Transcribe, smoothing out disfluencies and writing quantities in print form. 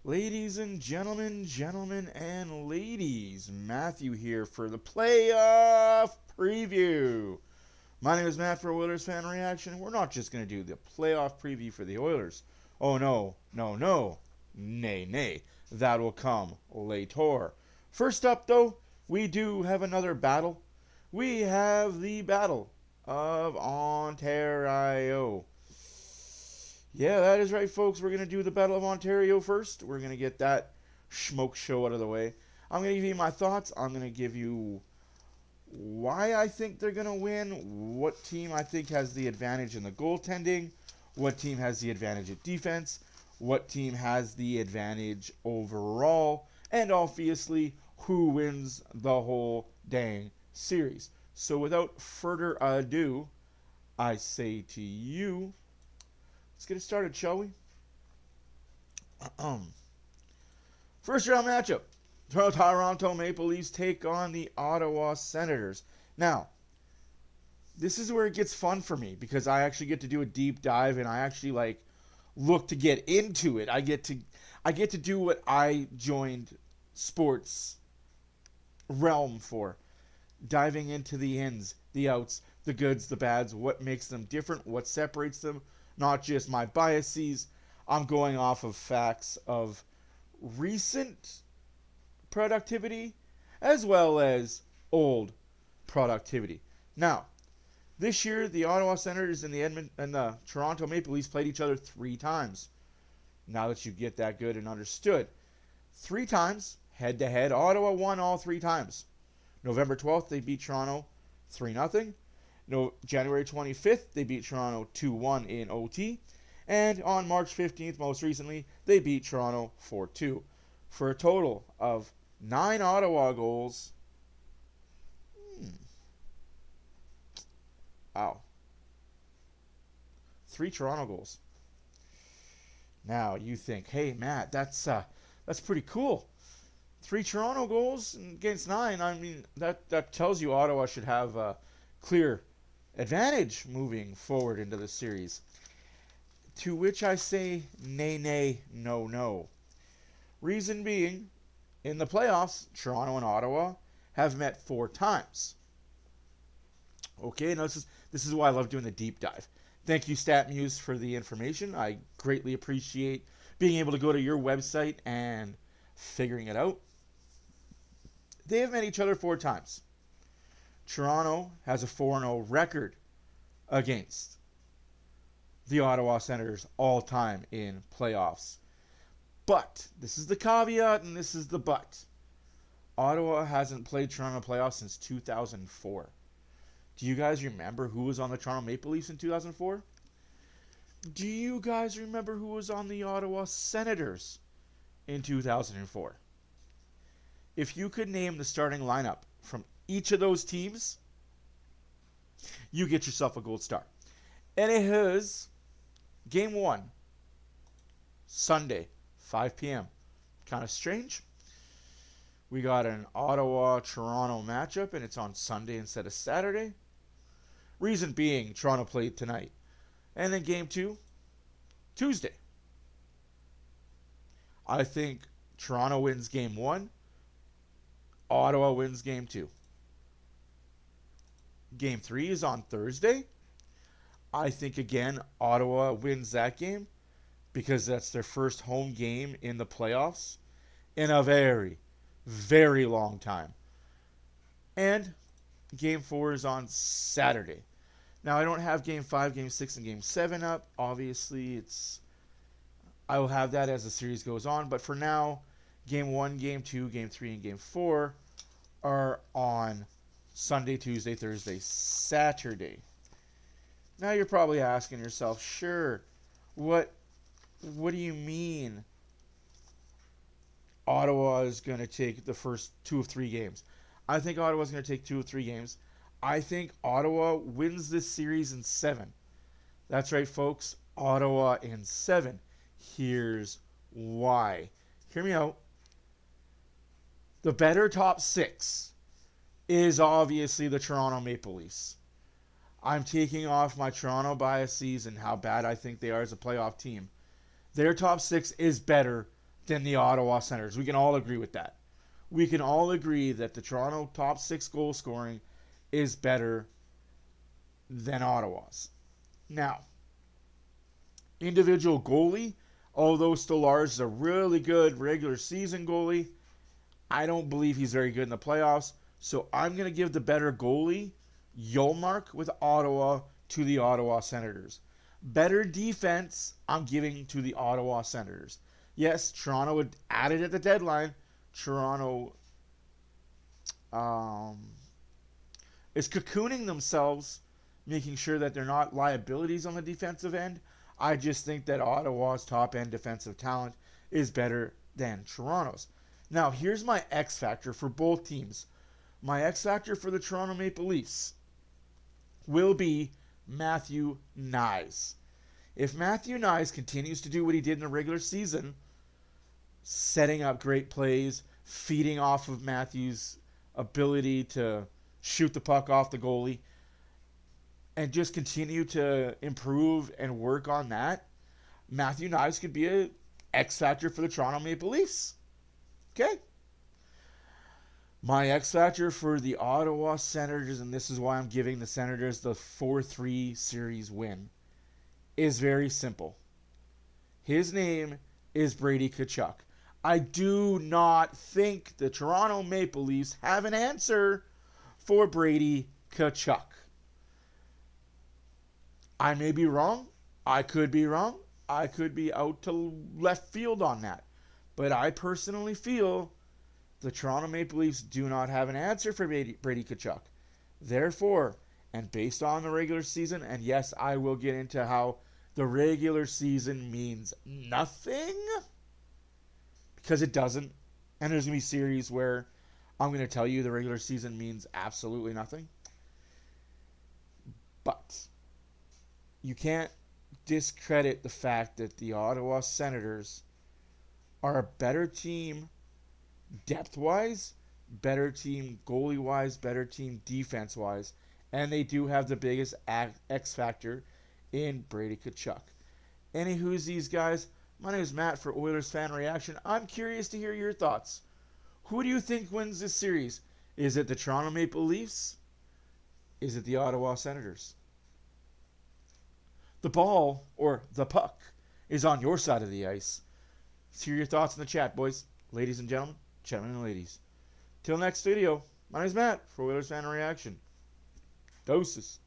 Ladies and gentlemen and ladies, Matthew here for the playoff preview. My name is Matt for OilersFanReaction. We're not just going to do the playoff preview for the Oilers. Oh no, nay. That will come later. First up though, we do have another battle. We have the Battle of Ontario. Yeah, that is right, folks. We're going to do the Battle of Ontario first. We're going to get that smoke show out of the way. I'm going to give you my thoughts. I'm going to give you why I think they're going to win, what team I think has the advantage in the goaltending, what team has the advantage at defense, what team has the advantage overall, and obviously who wins the whole dang series. So without further ado, I say to you, let's get it started, shall we? First round matchup. Toronto Maple Leafs take on the Ottawa Senators. Now, this is where it gets fun for me because I actually get to do a deep dive and I actually look to get into it. I get to do what I joined sports realm for. Diving into the ins, the outs, the goods, the bads, what makes them different, what separates them. Not just my biases. I'm going off of facts of recent productivity as well as old productivity. Now, this year the Ottawa Senators and the Toronto Maple Leafs played each other 3 times. Now that you get that good and understood. 3 times, head to head. Ottawa won all 3 times. November 12th, they beat Toronto 3-0. January 25th, they beat Toronto 2-1 in OT. And on March 15th, most recently, they beat Toronto 4-2. For a total of 9 Ottawa goals. Wow. 3 Toronto goals. Now, you think, hey, Matt, that's pretty cool. 3 Toronto goals against 9. I mean, that tells you Ottawa should have a clear advantage moving forward into the series. To which I say, nay, no. Reason being, in the playoffs, Toronto and Ottawa have met 4 times. Okay, now this is why I love doing the deep dive. Thank you, StatMuse, for the information. I greatly appreciate being able to go to your website and figuring it out. They have met each other 4 times. Toronto has a 4-0 record against the Ottawa Senators all time in playoffs. But, this is the caveat and this is the but. Ottawa hasn't played Toronto playoffs since 2004. Do you guys remember who was on the Toronto Maple Leafs in 2004? Do you guys remember who was on the Ottawa Senators in 2004? If you could name the starting lineup from each of those teams, you get yourself a gold star. And it is Game 1, Sunday, 5 p.m. Kind of strange. We got an Ottawa-Toronto matchup, and it's on Sunday instead of Saturday. Reason being, Toronto played tonight. And then Game 2, Tuesday. I think Toronto wins Game 1. Ottawa wins Game 2. Game 3 is on Thursday. I think, again, Ottawa wins that game because that's their first home game in the playoffs in a very, very long time. And Game 4 is on Saturday. Now, I don't have Game 5, Game 6, and Game 7 up. Obviously, I will have that as the series goes on. But for now, Game 1, Game 2, Game 3, and Game 4 are on Sunday, Tuesday, Thursday, Saturday. Now you're probably asking yourself, sure, what do you mean Ottawa is going to take the first 2 of 3 games? I think Ottawa's going to take 2 of 3 games. I think Ottawa wins this series in 7. That's right, folks. Ottawa in 7. Here's why. Hear me out. The better top 6 is obviously the Toronto Maple Leafs. I'm taking off my Toronto biases and how bad I think they are as a playoff team. Their top 6 is better than the Ottawa Senators. We can all agree with that. We can all agree that the Toronto top 6 goal scoring is better than Ottawa's. Now, individual goalie, although Stolarz is a really good regular season goalie, I don't believe he's very good in the playoffs. So I'm going to give the better goalie, Ullmark with Ottawa, to the Ottawa Senators. Better defense, I'm giving to the Ottawa Senators. Yes, Toronto had added at the deadline. Toronto is cocooning themselves, making sure that they're not liabilities on the defensive end. I just think that Ottawa's top-end defensive talent is better than Toronto's. Now, here's my X factor for both teams. My X factor for the Toronto Maple Leafs will be Matthew Knies. If Matthew Knies continues to do what he did in the regular season, setting up great plays, feeding off of Matthew's ability to shoot the puck off the goalie, and just continue to improve and work on that, Matthew Knies could be an X factor for the Toronto Maple Leafs. Okay? My X factor for the Ottawa Senators, and this is why I'm giving the Senators the 4-3 series win, is very simple. His name is Brady Tkachuk. I do not think the Toronto Maple Leafs have an answer for Brady Tkachuk. I may be wrong. I could be wrong. I could be out to left field on that. But I personally feel the Toronto Maple Leafs do not have an answer for Brady Tkachuk. Therefore, and based on the regular season, and yes, I will get into how the regular season means nothing, because it doesn't. And there's going to be series where I'm going to tell you the regular season means absolutely nothing. But you can't discredit the fact that the Ottawa Senators are a better team depth-wise, better team goalie-wise, better team defense-wise, and they do have the biggest X factor in Brady Tkachuk. Anywho's these guys, my name is Matt for Oilers Fan Reaction. I'm curious to hear your thoughts. Who do you think wins this series? Is it the Toronto Maple Leafs? Is it the Ottawa Senators? The ball, or the puck, is on your side of the ice. Let's hear your thoughts in the chat, boys. Ladies and gentlemen, gentlemen and ladies. Till next video, my name is Matt for Oilers Fan Reaction. Doses.